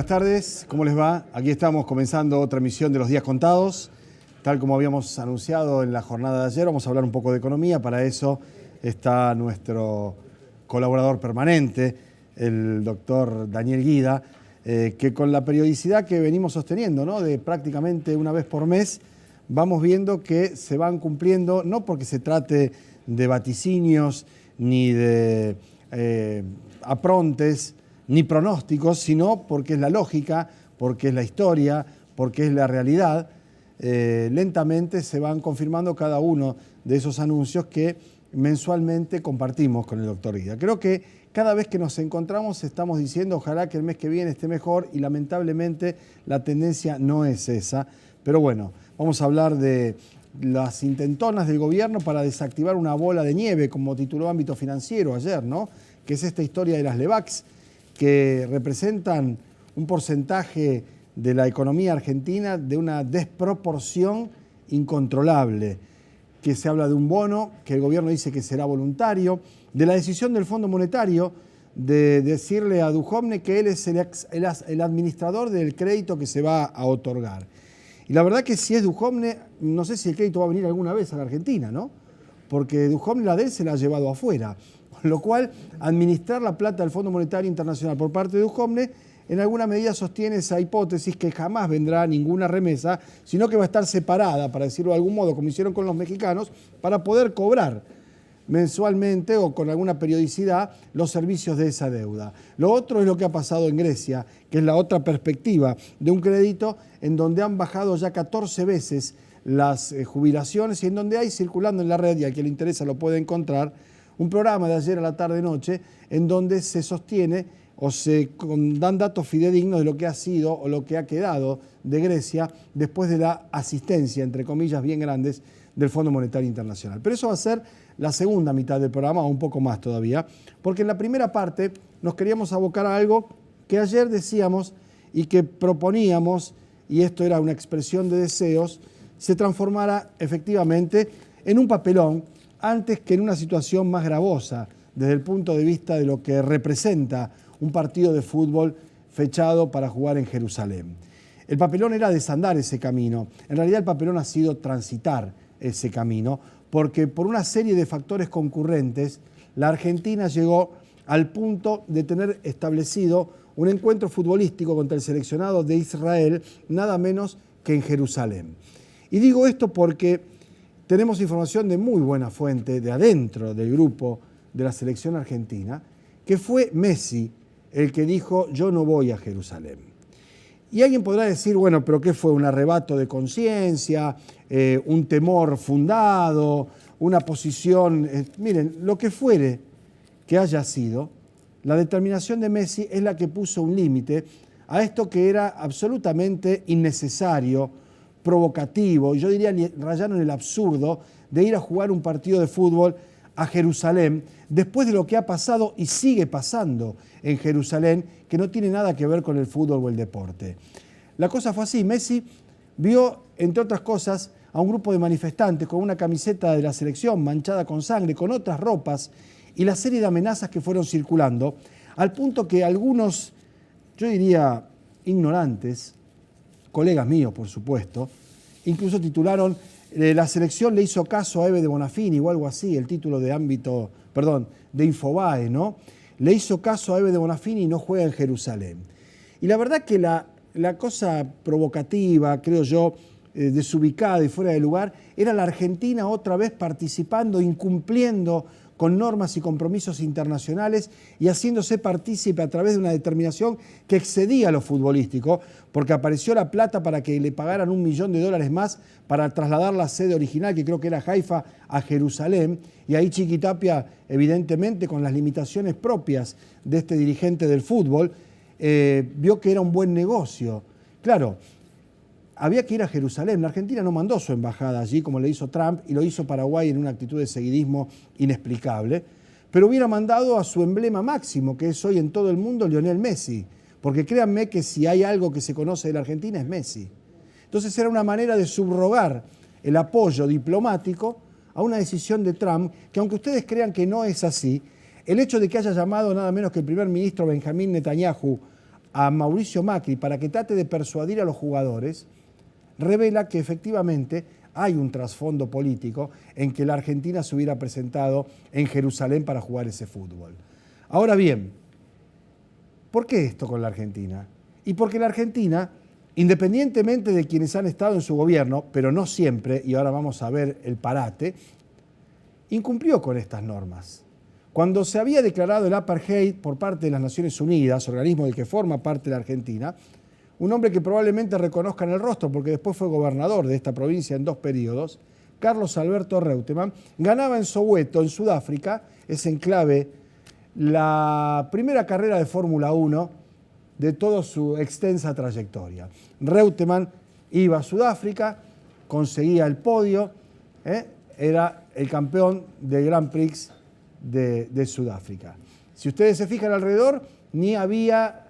tardes, ¿cómo les va? Aquí estamos comenzando otra emisión de Los Días Contados. Tal como habíamos anunciado en la jornada de ayer, vamos a hablar un poco de economía. Para eso está nuestro colaborador permanente, el doctor Daniel Guida, que con la periodicidad que venimos sosteniendo, ¿no?, de prácticamente una vez por mes, vamos viendo que se van cumpliendo, no porque se trate de vaticinios ni de aprontes, ni pronósticos, sino porque es la lógica, porque es la historia, porque es la realidad. Lentamente se van confirmando cada uno de esos anuncios que mensualmente compartimos con el doctor Guida. Creo que cada vez que nos encontramos estamos diciendo ojalá que el mes que viene esté mejor y lamentablemente la tendencia no es esa. Pero bueno, vamos a hablar de las intentonas del gobierno para desactivar una bola de nieve, como tituló Ámbito Financiero ayer, ¿no?, que es esta historia de las LEVACs, que representan un porcentaje de la economía argentina de una desproporción incontrolable, que se habla de un bono que el gobierno dice que será voluntario, de la decisión del Fondo Monetario de decirle a Duhovne que él es el administrador del crédito que se va a otorgar. Y la verdad que si es Duhovne, no sé si el crédito va a venir alguna vez a la Argentina, ¿no? Porque Duhovne la de él se la ha llevado afuera. Con lo cual, administrar la plata del Fondo Monetario Internacional por parte de Duhovne en alguna medida sostiene esa hipótesis que jamás vendrá ninguna remesa, sino que va a estar separada, para decirlo de algún modo, como hicieron con los mexicanos, para poder cobrar mensualmente o con alguna periodicidad los servicios de esa deuda. Lo otro es lo que ha pasado en Grecia, que es la otra perspectiva de un crédito en donde han bajado ya 14 veces las jubilaciones y en donde hay circulando en la red, y al que le interesa lo puede encontrar, un programa de ayer a la tarde-noche en donde se sostiene o se dan datos fidedignos de lo que ha sido o lo que ha quedado de Grecia después de la asistencia, entre comillas, bien grandes del Fondo Monetario Internacional. Pero eso va a ser la segunda mitad del programa, o un poco más todavía, porque en la primera parte nos queríamos abocar a algo que ayer decíamos y que proponíamos, y esto era una expresión de deseos, se transformara efectivamente en un papelón antes que en una situación más gravosa desde el punto de vista de lo que representa un partido de fútbol fechado para jugar en Jerusalén. El papelón era desandar ese camino. En realidad el papelón ha sido transitar ese camino, porque por una serie de factores concurrentes, la Argentina llegó al punto de tener establecido un encuentro futbolístico contra el seleccionado de Israel, nada menos que en Jerusalén. Y digo esto porque tenemos información de muy buena fuente, de adentro del grupo de la selección argentina, que fue Messi el que dijo yo no voy a Jerusalén. Y alguien podrá decir, bueno, pero ¿qué fue? ¿Un arrebato de conciencia? ¿Un temor fundado? ¿Una posición? Miren, lo que fuere que haya sido, la determinación de Messi es la que puso un límite a esto que era absolutamente innecesario, provocativo, y yo diría rayando en el absurdo, de ir a jugar un partido de fútbol a Jerusalén, después de lo que ha pasado y sigue pasando en Jerusalén, que no tiene nada que ver con el fútbol o el deporte. La cosa fue así. Messi vio, entre otras cosas, a un grupo de manifestantes con una camiseta de la selección manchada con sangre, con otras ropas, y la serie de amenazas que fueron circulando, al punto que algunos, yo diría ignorantes, colegas míos, por supuesto, incluso titularon la selección le hizo caso a Eve de Bonafini o algo así, el título de de Infobae, ¿no? Le hizo caso a Eve de Bonafini y no juega en Jerusalén. Y la verdad que la cosa provocativa, creo yo, desubicada y fuera de lugar, era la Argentina otra vez participando, incumpliendo con normas y compromisos internacionales y haciéndose partícipe a través de una determinación que excedía lo futbolístico, porque apareció la plata para que le pagaran $1 millón más para trasladar la sede original, que creo que era Haifa, a Jerusalén, y ahí Chiquitapia, evidentemente con las limitaciones propias de este dirigente del fútbol, vio que era un buen negocio. Claro, había que ir a Jerusalén. La Argentina no mandó su embajada allí como le hizo Trump y lo hizo Paraguay en una actitud de seguidismo inexplicable, pero hubiera mandado a su emblema máximo, que es hoy en todo el mundo Lionel Messi, porque créanme que si hay algo que se conoce de la Argentina es Messi. Entonces era una manera de subrogar el apoyo diplomático a una decisión de Trump, que aunque ustedes crean que no es así, el hecho de que haya llamado nada menos que el primer ministro Benjamín Netanyahu a Mauricio Macri para que trate de persuadir a los jugadores, revela que efectivamente hay un trasfondo político en que la Argentina se hubiera presentado en Jerusalén para jugar ese fútbol. Ahora bien, ¿por qué esto con la Argentina? Y porque la Argentina, independientemente de quienes han estado en su gobierno, pero no siempre, y ahora vamos a ver el parate, incumplió con estas normas. Cuando se había declarado el apartheid por parte de las Naciones Unidas, organismo del que forma parte la Argentina, un hombre que probablemente reconozcan el rostro porque después fue gobernador de esta provincia en 2 periodos, Carlos Alberto Reutemann, ganaba en Soweto, en Sudáfrica, ese enclave, la primera carrera de Fórmula 1 de toda su extensa trayectoria. Reutemann iba a Sudáfrica, conseguía el podio, era el campeón del Grand Prix de Sudáfrica. Si ustedes se fijan alrededor, ni había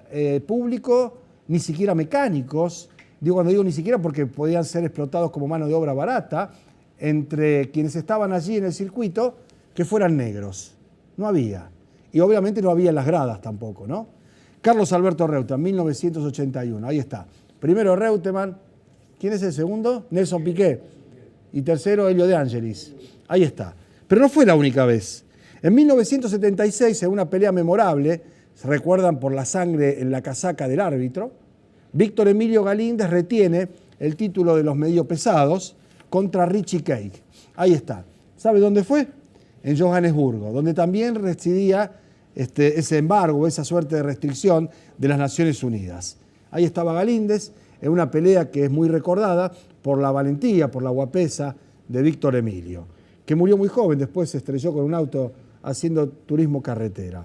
público, ni siquiera mecánicos, cuando digo ni siquiera porque podían ser explotados como mano de obra barata, entre quienes estaban allí en el circuito, que fueran negros. No había. Y obviamente no había en las gradas tampoco, ¿no? Carlos Alberto Reutemann, 1981, ahí está. Primero Reutemann, ¿quién es el segundo? Nelson Piquet. Y tercero, Elio De Angelis. Ahí está. Pero no fue la única vez. En 1976, en una pelea memorable, se recuerdan por la sangre en la casaca del árbitro, Víctor Emilio Galíndez retiene el título de los mediopesados contra Richie Cake. Ahí está. ¿Sabe dónde fue? En Johannesburgo, donde también residía ese embargo, esa suerte de restricción de las Naciones Unidas. Ahí estaba Galíndez, en una pelea que es muy recordada por la valentía, por la guapesa de Víctor Emilio, que murió muy joven, después se estrelló con un auto haciendo turismo carretera.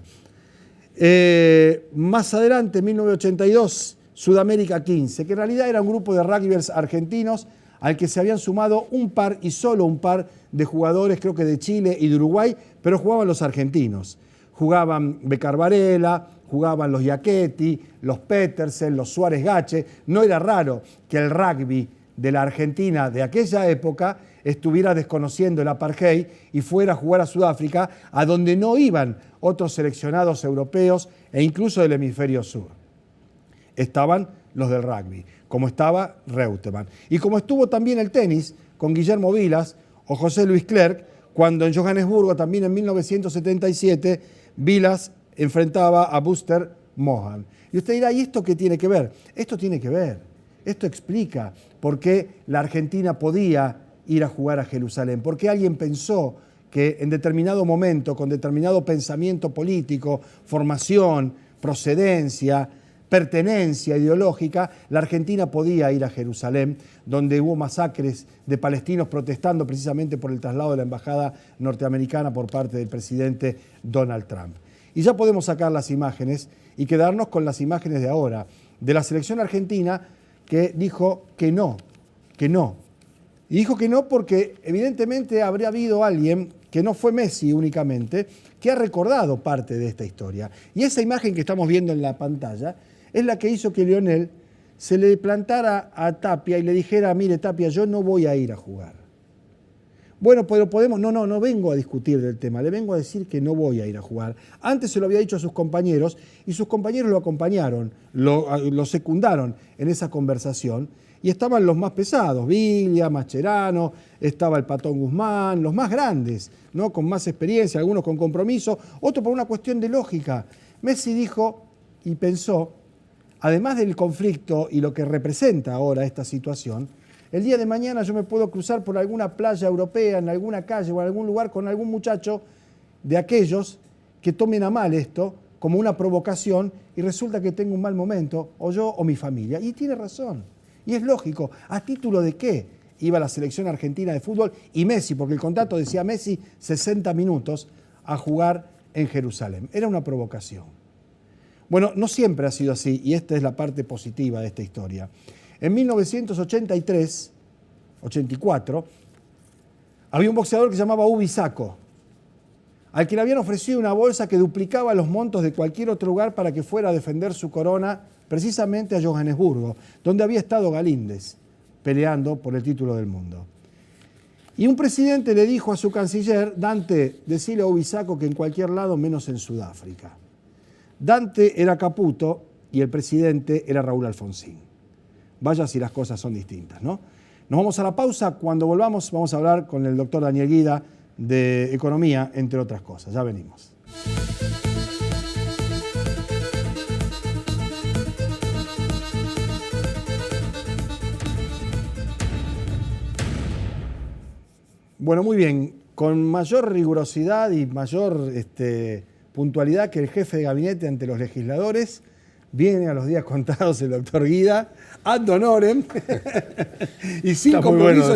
Más adelante, en 1982, Sudamérica 15, que en realidad era un grupo de rugbyers argentinos al que se habían sumado un par y solo un par de jugadores, creo que de Chile y de Uruguay, pero jugaban los argentinos. Jugaban Becar Varela, jugaban los Giachetti, los Petersen, los Suárez Gache. No era raro que el rugby de la Argentina de aquella época estuviera desconociendo el apartheid y fuera a jugar a Sudáfrica, a donde no iban otros seleccionados europeos e incluso del hemisferio sur. Estaban los del rugby, como estaba Reutemann. Y como estuvo también el tenis con Guillermo Vilas o José Luis Clerc, cuando en Johannesburgo, también en 1977, Vilas enfrentaba a Buster Mohan. Y usted dirá, ¿y esto qué tiene que ver? Esto tiene que ver. Esto explica por qué la Argentina podía ir a jugar a Jerusalén. ¿Por qué alguien pensó que en determinado momento, con determinado pensamiento político, formación, procedencia, pertenencia ideológica, la Argentina podía ir a Jerusalén, donde hubo masacres de palestinos protestando precisamente por el traslado de la embajada norteamericana por parte del presidente Donald Trump? Y ya podemos sacar las imágenes y quedarnos con las imágenes de ahora, de la selección argentina que dijo que no, que no. Y dijo que no porque evidentemente habría habido alguien, que no fue Messi únicamente, que ha recordado parte de esta historia. Y esa imagen que estamos viendo en la pantalla es la que hizo que Lionel se le plantara a Tapia y le dijera, mire Tapia, yo no voy a ir a jugar. Bueno, pero podemos, no vengo a discutir del tema, le vengo a decir que no voy a ir a jugar. Antes se lo había dicho a sus compañeros y sus compañeros lo acompañaron, lo secundaron en esa conversación. Y estaban los más pesados, Villa, Mascherano, estaba el Patón Guzmán, los más grandes, ¿no? Con más experiencia, algunos con compromiso, otros por una cuestión de lógica. Messi dijo y pensó, además del conflicto y lo que representa ahora esta situación, el día de mañana yo me puedo cruzar por alguna playa europea, en alguna calle o en algún lugar con algún muchacho de aquellos que tomen a mal esto como una provocación y resulta que tengo un mal momento, o yo o mi familia. Y tiene razón. Y es lógico. ¿A título de qué iba la selección argentina de fútbol y Messi? Porque el contrato decía Messi 60 minutos a jugar en Jerusalén. Era una provocación. Bueno, no siempre ha sido así y esta es la parte positiva de esta historia. En 1983, 84, había un boxeador que se llamaba Ubi Sacco, al que le habían ofrecido una bolsa que duplicaba los montos de cualquier otro lugar para que fuera a defender su corona precisamente a Johannesburgo, donde había estado Galíndez peleando por el título del mundo. Y un presidente le dijo a su canciller, Dante, decile a Ubi Sacco que en cualquier lado menos en Sudáfrica. Dante era Caputo y el presidente era Raúl Alfonsín. Vaya si las cosas son distintas, ¿no? Nos vamos a la pausa. Cuando volvamos vamos a hablar con el doctor Daniel Guida de economía, entre otras cosas. Ya venimos. Bueno, muy bien. Con mayor rigurosidad y mayor puntualidad que el jefe de gabinete ante los legisladores, viene a los días contados el doctor Guida, ad honorem, y sin compromiso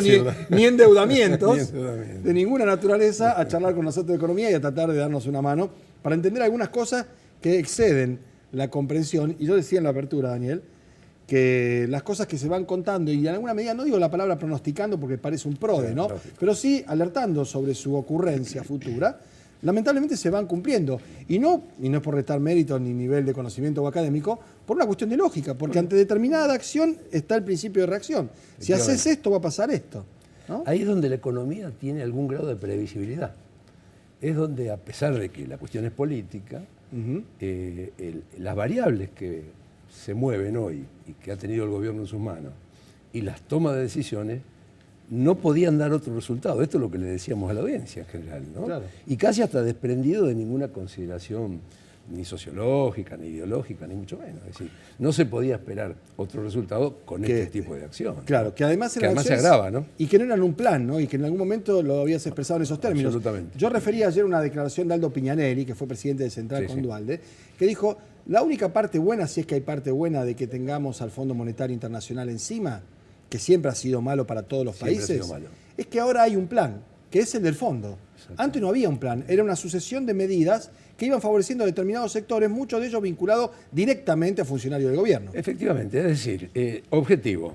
ni endeudamientos de ninguna naturaleza, a charlar con nosotros de economía y a tratar de darnos una mano para entender algunas cosas que exceden la comprensión. Y yo decía en la apertura, Daniel, que las cosas que se van contando, y en alguna medida no digo la palabra pronosticando porque parece un PRODE, ¿no? Pero sí alertando sobre su ocurrencia futura, lamentablemente se van cumpliendo. Y no es por restar mérito ni nivel de conocimiento o académico, por una cuestión de lógica, porque ante determinada acción está el principio de reacción. Si haces esto, va a pasar esto, ¿no? Ahí es donde la economía tiene algún grado de previsibilidad. Es donde, a pesar de que la cuestión es política, las variables que se mueven hoy y que ha tenido el gobierno en sus manos y las tomas de decisiones no podían dar otro resultado. Esto es lo que le decíamos a la audiencia en general, ¿no? Claro. Y casi hasta desprendido de ninguna consideración ni sociológica, ni ideológica, ni mucho menos. Es decir, no se podía esperar otro resultado con este tipo de acción. Claro, que además se agrava, ¿no? Y que no eran un plan, ¿no? Y que en algún momento lo habías expresado en esos términos. Absolutamente. Yo refería ayer una declaración de Aldo Piñanelli, que fue presidente de Central con Duhalde, que dijo, la única parte buena, si es que hay parte buena de que tengamos al Fondo Monetario Internacional encima, que siempre ha sido malo para todos los países, es que ahora hay un plan, que es el del fondo. Antes no había un plan, era una sucesión de medidas que iban favoreciendo a determinados sectores, muchos de ellos vinculados directamente a funcionarios del gobierno. Efectivamente, es decir, objetivo,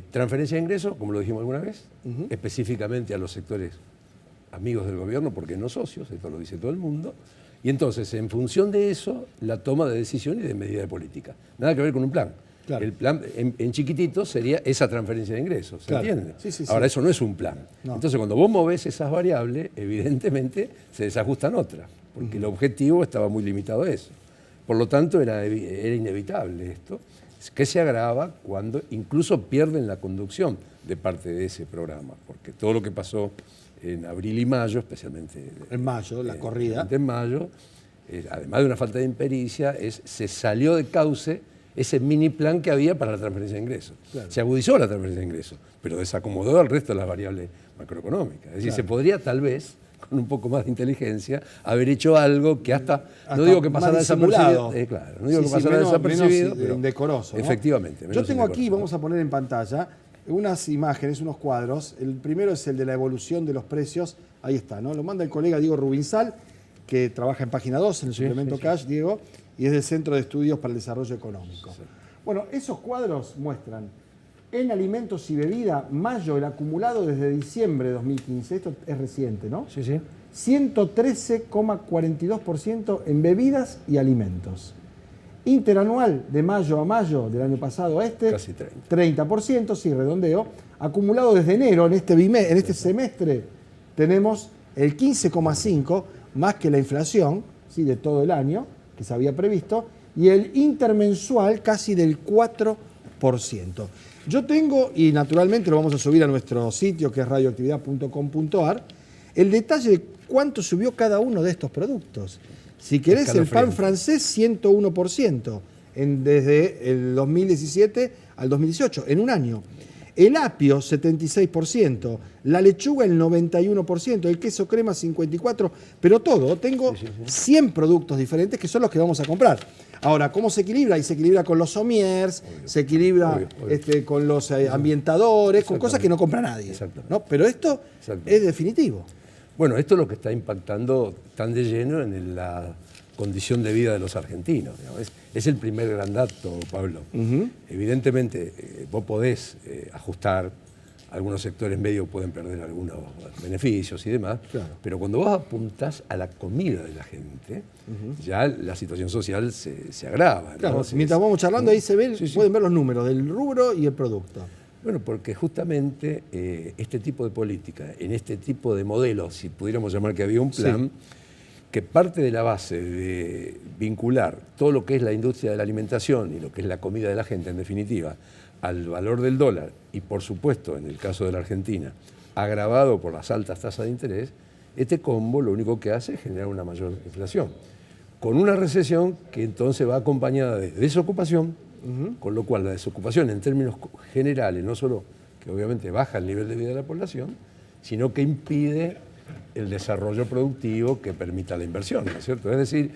transferencia de ingresos, como lo dijimos alguna vez, específicamente a los sectores amigos del gobierno, porque no socios, esto lo dice todo el mundo, y entonces, en función de eso, la toma de decisiones y de medidas de política. Nada que ver con un plan. Claro. El plan, en chiquitito, sería esa transferencia de ingresos, ¿se entiende? Ahora, eso no es un plan. No. Entonces, cuando vos movés esas variables, evidentemente se desajustan otras, porque el objetivo estaba muy limitado a eso. Por lo tanto, era inevitable esto, que se agrava cuando incluso pierden la conducción de parte de ese programa, porque todo lo que pasó en abril y mayo, especialmente en mayo, la corrida. En mayo, además de una falta de impericia, se salió de cauce ese mini plan que había para la transferencia de ingresos. Claro. Se agudizó la transferencia de ingresos, pero desacomodó al resto de las variables macroeconómicas. Es decir, se podría tal vez, con un poco más de inteligencia, haber hecho algo que hasta no digo que pasara desapercibido, claro, no digo que pasara desapercibido, pero indecoroso, ¿no? Efectivamente. Yo tengo aquí, vamos a poner en pantalla, unas imágenes, unos cuadros. El primero es el de la evolución de los precios. Ahí está, ¿no? Lo manda el colega Diego Rubinsal, que trabaja en Página 2, en el suplemento Cash, Diego, y es del Centro de Estudios para el Desarrollo Económico. Bueno, esos cuadros muestran en alimentos y bebida, mayo, el acumulado desde diciembre de 2015, esto es reciente, ¿no? 113,42% en bebidas y alimentos. Interanual, de mayo a mayo del año pasado a este, casi 30%, sí, redondeo. Acumulado desde enero, en este semestre, tenemos el 15,5%, más que la inflación, ¿sí?, de todo el año, que se había previsto, y el intermensual casi del 4%. Yo tengo, y naturalmente lo vamos a subir a nuestro sitio, que es radioactividad.com.ar, el detalle de cuánto subió cada uno de estos productos. Si querés, el pan francés, 101%, desde el 2017 al 2018, en un año. El apio, 76%, la lechuga, el 91%, el queso crema, 54%, pero todo, tengo 100 productos diferentes que son los que vamos a comprar. Ahora, ¿cómo se equilibra? Y se equilibra con los sommeliers, se equilibra con los ambientadores, con cosas que no compra nadie, ¿no? Pero esto es definitivo. Bueno, esto es lo que está impactando tan de lleno en la condición de vida de los argentinos. Es el primer gran dato, Pablo. Evidentemente, vos podés ajustar, algunos sectores medios pueden perder algunos beneficios y demás, pero cuando vos apuntás a la comida de la gente, ya la situación social se agrava. Claro, mientras vamos charlando, ahí se ven, pueden ver los números del rubro y el producto. Bueno, porque justamente este tipo de política, en este tipo de modelos, si pudiéramos llamar que había un plan, que parte de la base de vincular todo lo que es la industria de la alimentación y lo que es la comida de la gente, en definitiva, al valor del dólar y, por supuesto, en el caso de la Argentina, agravado por las altas tasas de interés, este combo lo único que hace es generar una mayor inflación, con una recesión que entonces va acompañada de desocupación, con lo cual la desocupación en términos generales no solo que obviamente baja el nivel de vida de la población, sino que impide el desarrollo productivo que permita la inversión, ¿no es cierto? Es decir,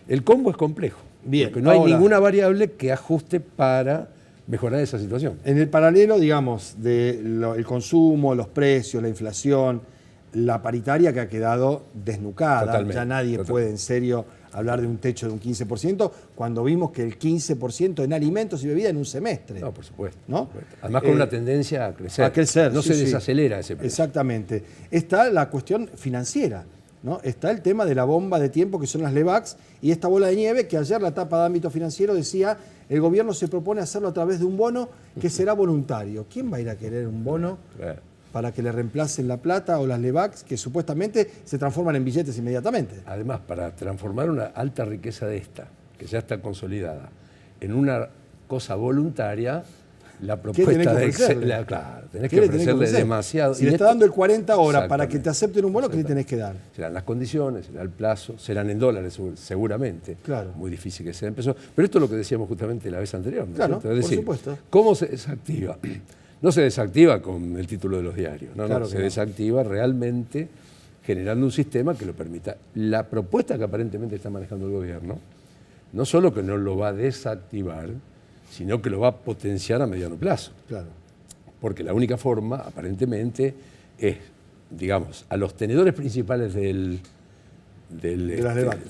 el combo es complejo, bien, porque no hay ninguna variable que ajuste para mejorar esa situación. En el paralelo, digamos, del consumo, los precios, la inflación, la paritaria que ha quedado desnucada, Totalmente, ya nadie puede en serio hablar de un techo de un 15%, cuando vimos que el 15% en alimentos y bebidas en un semestre. No, por supuesto. ¿No? Por supuesto. Además con una tendencia a crecer. A crecer, no sí, se sí. desacelera ese precio. Exactamente. Está la cuestión financiera, ¿no? Está el tema de la bomba de tiempo que son las LEVAX y esta bola de nieve que ayer la tapa de ámbito financiero decía el gobierno se propone hacerlo a través de un bono que será voluntario. ¿Quién va a ir a querer un bono para que le reemplacen la plata o las LEVAX que supuestamente se transforman en billetes inmediatamente? Además, para transformar una alta riqueza de esta, que ya está consolidada, en una cosa voluntaria, la propuesta de Excel, claro, tenés que ofrecerle demasiado. Si le está dando el 40 horas para que te acepten un bono, ¿qué le tenés que dar? Serán las condiciones, será el plazo, serán en dólares seguramente. Claro. Muy difícil que sea en pesos. Pero esto es lo que decíamos justamente la vez anterior, ¿no? Claro, Es decir, por supuesto. ¿cómo se desactiva? No se desactiva con el título de los diarios, no, claro se desactiva realmente generando un sistema que lo permita. La propuesta que aparentemente está manejando el gobierno, no solo que no lo va a desactivar, sino que lo va a potenciar a mediano plazo. Claro. Porque la única forma, aparentemente, es, digamos, a los tenedores principales de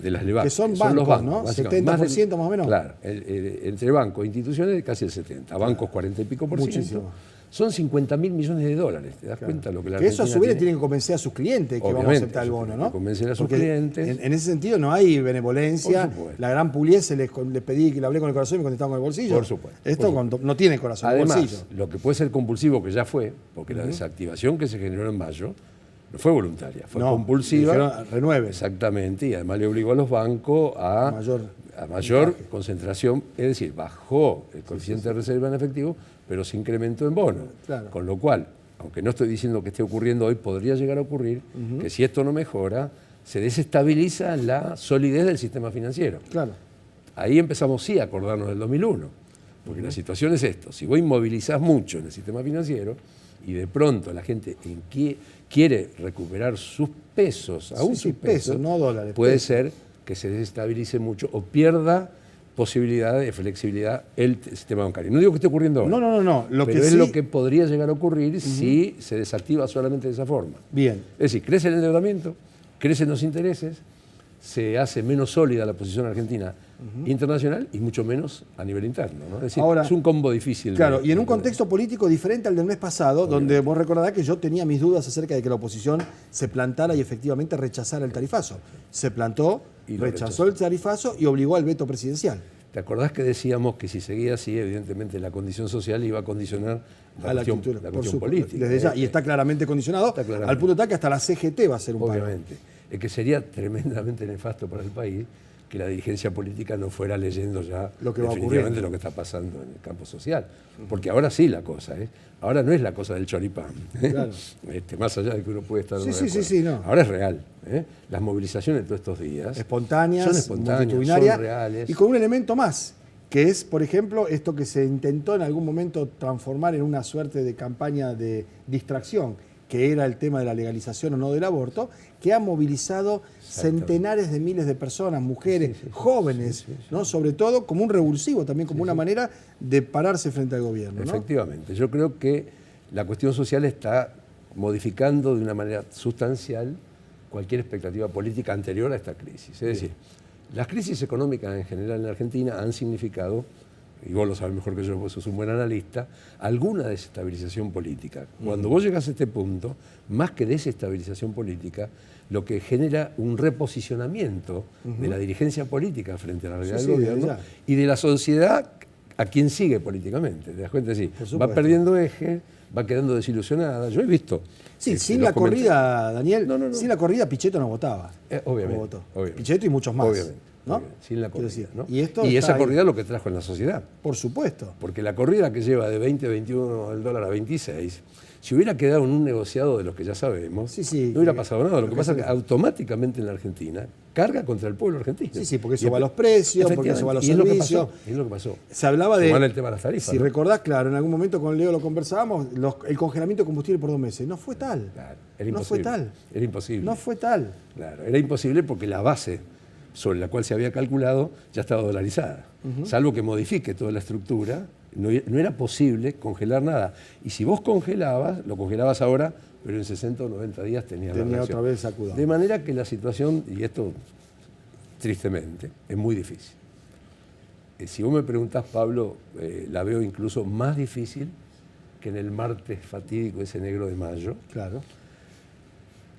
las LEVAX, que son bancos, los bancos, ¿no? básicamente. 70% más o menos. Claro, entre bancos e instituciones casi el 70%, bancos 40 y pico por ciento. Muchísimo. Son 50.000 millones de dólares, ¿te das cuenta lo que la Que eso a Argentina su vez tiene? tienen que convencer a sus clientes que vamos a aceptar el bono, ¿no? Convencer a sus Porque clientes. En ese sentido no hay benevolencia. Por supuesto. La gran Pugliese les pedí que le hablé con el corazón y me contestaban con el bolsillo. Por supuesto. Esto no tiene corazón, Además, bolsillo. lo que puede ser compulsivo, que ya fue, porque la desactivación que se generó en mayo no fue voluntaria, fue compulsiva. Dijeron, renueve. Exactamente, y además le obligó a los bancos a mayor concentración, es decir, bajó el coeficiente de reserva en efectivo, pero se incrementó en bono. Claro. Con lo cual, aunque no estoy diciendo que esté ocurriendo hoy, podría llegar a ocurrir que si esto no mejora, se desestabiliza la solidez del sistema financiero. Claro. Ahí empezamos sí a acordarnos del 2001, porque la situación es esto, si vos inmovilizás mucho en el sistema financiero y de pronto la gente quiere recuperar sus pesos, aún sus pesos, no dólares, puede pesos. ser que se desestabilice mucho o pierda posibilidad de flexibilidad el sistema bancario. No digo que esté ocurriendo ahora. No. Pero es lo que podría llegar a ocurrir si se desactiva solamente de esa forma. Bien. Es decir, crece el endeudamiento, crecen los intereses, se hace menos sólida la posición argentina internacional y mucho menos a nivel interno, ¿no? Es decir, ahora, es un combo difícil. Claro, y en un contexto político diferente al del mes pasado, donde vos recordarás que yo tenía mis dudas acerca de que la oposición se plantara y efectivamente rechazara el tarifazo. Se plantó, Y lo rechazó el tarifazo y obligó al veto presidencial. ¿Te acordás que decíamos que si seguía así, evidentemente la condición social iba a condicionar la cuestión política? Desde ya, y está claramente condicionado, al punto tal que hasta la CGT va a ser un paro. Obviamente. Es que sería tremendamente nefasto para el país que la dirigencia política no fuera leyendo ya lo que va definitivamente lo que está pasando en el campo social. Porque ahora sí la cosa, ahora no es la cosa del choripán, Claro. Más allá de que uno puede estar o no de acuerdo. Sí, no. Ahora es real. Las movilizaciones de todos estos días espontáneas, multitudinarias, son reales. Y con un elemento más, que es, por ejemplo, esto que se intentó en algún momento transformar en una suerte de campaña de distracción, que era el tema de la legalización o no del aborto, que ha movilizado centenares de miles de personas, mujeres, jóvenes, ¿no? Sobre todo como un revulsivo, también como una manera de pararse frente al gobierno, ¿no? Efectivamente, yo creo que la cuestión social está modificando de una manera sustancial cualquier expectativa política anterior a esta crisis. Es decir, las crisis económicas en general en la Argentina han significado, y vos lo sabés mejor que yo, vos sos un buen analista, alguna desestabilización política. Cuando vos llegás a este punto, más que desestabilización política, lo que genera un reposicionamiento de la dirigencia política frente a la realidad del gobierno y de la sociedad a quien sigue políticamente. ¿Te das cuenta? Sí, Por va supuesto. perdiendo eje, va quedando desilusionada. Yo he visto. Sí, sin la corrida, Daniel, sin la corrida Pichetto no votaba. Obviamente, Como votó. obviamente. Pichetto y muchos más. Obviamente. ¿No? Obviamente, sin la Quiero corrida. decir, ¿no? y esa está corrida ahí. lo que trajo en la sociedad. Por supuesto. Porque la corrida que lleva de 20, 21 el dólar a 26, si hubiera quedado en un negociado de los que ya sabemos, no hubiera pasado nada. Lo que pasa es que automáticamente en la Argentina carga contra el pueblo argentino. Sí, porque eso va a los precios, porque eso va a los servicios. Es lo que pasó. Se hablaba de... el tema de las tarifas. Si ¿no? recordás, claro, en algún momento con Leo lo conversábamos, el congelamiento de combustible por 2 meses. No fue tal. Claro, era no fue imposible. tal. Era imposible. No fue tal. Claro, era imposible porque la base sobre la cual se había calculado ya estaba dolarizada. Salvo que modifique toda la estructura, no era posible congelar nada. Y si vos congelabas, lo congelabas ahora, pero en 60 o 90 días tenías la reacción. otra vez sacudón. De manera que la situación, y esto tristemente, es muy difícil. Si vos me preguntás, Pablo, la veo incluso más difícil que en el martes fatídico, ese negro de mayo. Claro.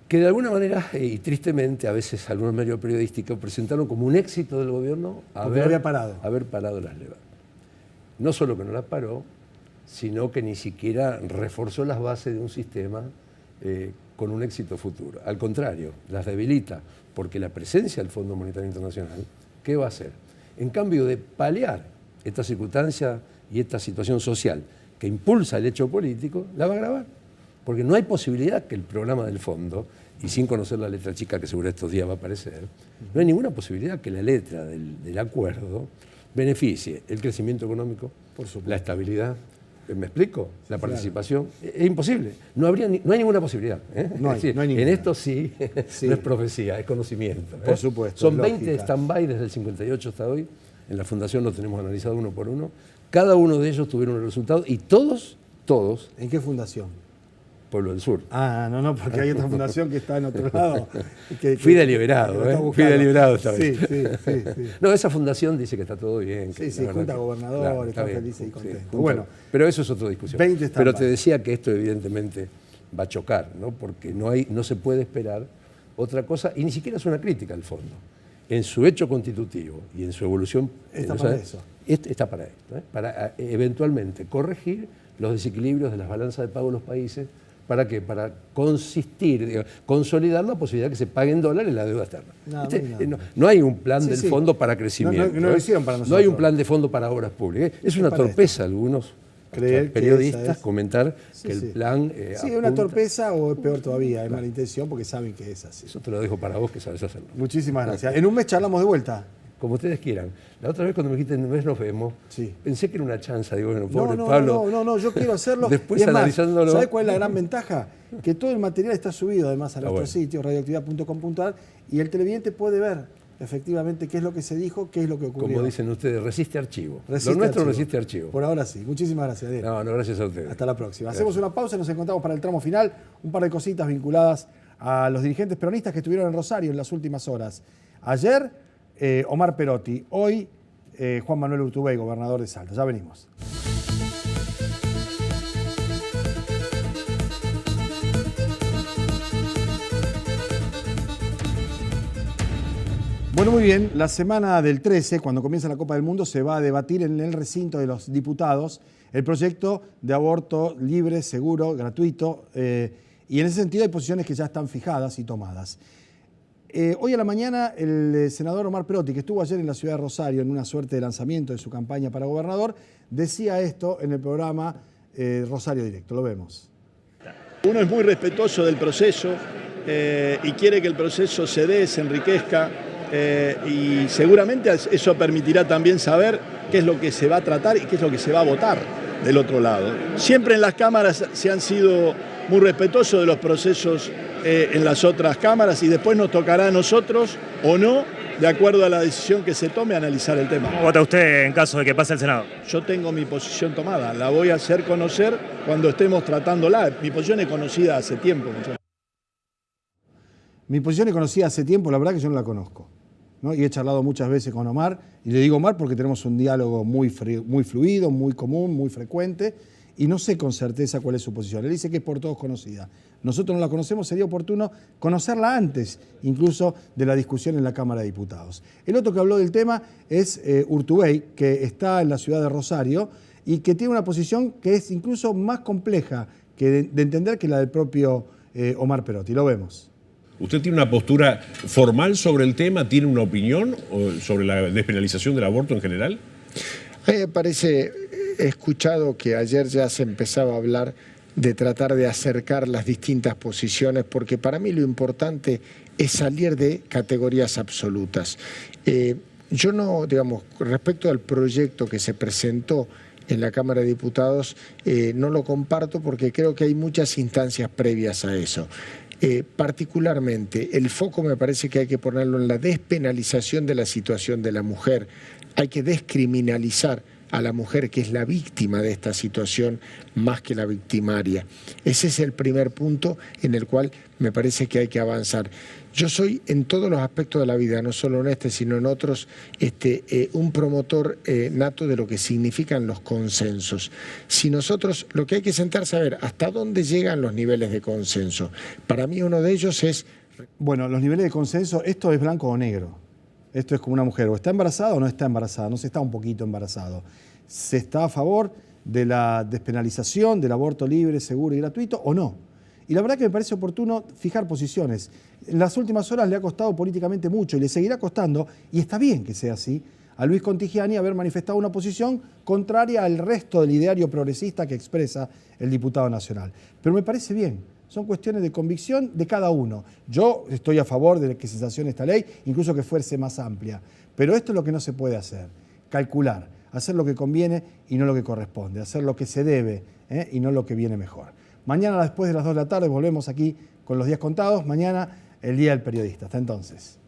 Que de alguna manera, y tristemente, a veces algunos medios periodísticos presentaron como un éxito del gobierno haber parado las levas. No solo que no las paró, sino que ni siquiera reforzó las bases de un sistema con un éxito futuro. Al contrario, las debilita, porque la presencia del Fondo Monetario Internacional, ¿qué va a hacer? En cambio de paliar esta circunstancia y esta situación social que impulsa el hecho político, la va a agravar. Porque no hay posibilidad que el programa del fondo, y sin conocer la letra chica que seguro estos días va a aparecer, no hay ninguna posibilidad que la letra del acuerdo beneficie el crecimiento económico, la estabilidad, ¿me explico? La participación. Claro. Es imposible. No hay ninguna posibilidad. No hay ninguna. En esto sí, no es profecía, es conocimiento. Por supuesto. Son 20 stand-by desde el 58 hasta hoy. En la Fundación lo tenemos analizado uno por uno. Cada uno de ellos tuvieron el resultado y todos. ¿En qué fundación? Pueblo del Sur. No, porque hay otra fundación que está en otro lado. Fui deliberado, Fui deliberado esta vez. Sí. No, esa fundación dice que está todo bien. Sí, junta gobernadores, están felices y contentos. Bueno, pero eso es otra discusión. Pero te decía que esto evidentemente va a chocar, ¿no? Porque no se puede esperar otra cosa, y ni siquiera es una crítica al fondo. En su hecho constitutivo y en su evolución... Está para eso. Está para esto, para eventualmente corregir los desequilibrios de las balanzas de pago de los países. ¿Para qué? Para consolidar la posibilidad de que se pague en dólares la deuda externa. No hay un plan del fondo para crecimiento. No lo hicieron para nosotros. No hay un plan de fondo para obras públicas. Es una torpeza algunos periodistas comentar que el plan... es una torpeza o peor todavía, es mala intención porque saben que es así. Eso te lo dejo para vos que sabes hacerlo. Muchísimas gracias. En un mes charlamos de vuelta. Como ustedes quieran. La otra vez cuando me dijiste en un mes nos vemos, pensé que era una chanza. Digo, bueno, pobre Pablo. No, yo quiero hacerlo. Después analizándolo. ¿Sabes cuál es la gran ventaja? Que todo el material está subido además a nuestro sitio, radioactividad.com.ar, y el televidente puede ver efectivamente qué es lo que se dijo, qué es lo que ocurrió. Como dicen ustedes, resiste archivo. Lo nuestro resiste archivo. Por ahora sí. Muchísimas gracias, Ariel. No, gracias a ustedes. Hasta la próxima. Hacemos una pausa y nos encontramos para el tramo final. Un par de cositas vinculadas a los dirigentes peronistas que estuvieron en Rosario en las últimas horas. Ayer, Omar Perotti. Hoy, Juan Manuel Urtubey, gobernador de Salta. Ya venimos. Bueno, muy bien. La semana del 13, cuando comienza la Copa del Mundo, se va a debatir en el recinto de los diputados el proyecto de aborto libre, seguro, gratuito. Y en ese sentido hay posiciones que ya están fijadas y tomadas. Hoy a la mañana el senador Omar Perotti, que estuvo ayer en la ciudad de Rosario en una suerte de lanzamiento de su campaña para gobernador, decía esto en el programa Rosario Directo. Lo vemos. Uno es muy respetuoso del proceso y quiere que el proceso se dé, se enriquezca y seguramente eso permitirá también saber qué es lo que se va a tratar y qué es lo que se va a votar del otro lado. Siempre en las cámaras se han sido muy respetuosos de los procesos en las otras cámaras y después nos tocará a nosotros o no, de acuerdo a la decisión que se tome, analizar el tema. ¿Cómo vota usted en caso de que pase el Senado? Yo tengo mi posición tomada, la voy a hacer conocer cuando estemos tratándola. Mi posición es conocida hace tiempo. Mi posición es conocida hace tiempo, la verdad que yo no la conozco, ¿no? Y he charlado muchas veces con Omar, y le digo Omar porque tenemos un diálogo muy fluido, muy común, muy frecuente, y no sé con certeza cuál es su posición. Él dice que es por todos conocida. Nosotros no la conocemos, sería oportuno conocerla antes, incluso de la discusión en la Cámara de Diputados. El otro que habló del tema es Urtubey, que está en la ciudad de Rosario y que tiene una posición que es incluso más compleja que de entender que la del propio Omar Perotti. Lo vemos. ¿Usted tiene una postura formal sobre el tema? ¿Tiene una opinión sobre la despenalización del aborto en general? A mí me parece, he escuchado que ayer ya se empezaba a hablar de tratar de acercar las distintas posiciones, porque para mí lo importante es salir de categorías absolutas. Yo no, digamos, respecto al proyecto que se presentó en la Cámara de Diputados, no lo comparto porque creo que hay muchas instancias previas a eso. Particularmente, el foco me parece que hay que ponerlo en la despenalización de la situación de la mujer. Hay que descriminalizar a la mujer que es la víctima de esta situación más que la victimaria. Ese es el primer punto en el cual me parece que hay que avanzar. Yo soy en todos los aspectos de la vida, no solo en este, sino en otros, un promotor nato de lo que significan los consensos. Si nosotros, lo que hay que sentarse a ver, hasta dónde llegan los niveles de consenso. Para mí uno de ellos es... Bueno, los niveles de consenso, esto es blanco o negro. Esto es como una mujer, o está embarazada o no está embarazada, no se está un poquito embarazado. ¿Se está a favor de la despenalización del aborto libre, seguro y gratuito o no? Y la verdad que me parece oportuno fijar posiciones. En las últimas horas le ha costado políticamente mucho y le seguirá costando, y está bien que sea así, a Luis Contigiani haber manifestado una posición contraria al resto del ideario progresista que expresa el diputado nacional. Pero me parece bien, son cuestiones de convicción de cada uno. Yo estoy a favor de que se sancione esta ley, incluso que fuese más amplia. Pero esto es lo que no se puede hacer, calcular, hacer lo que conviene y no lo que corresponde, hacer lo que se debe y no lo que viene mejor. Mañana después de las 2 de la tarde volvemos aquí con los días contados. Mañana el Día del Periodista. Hasta entonces.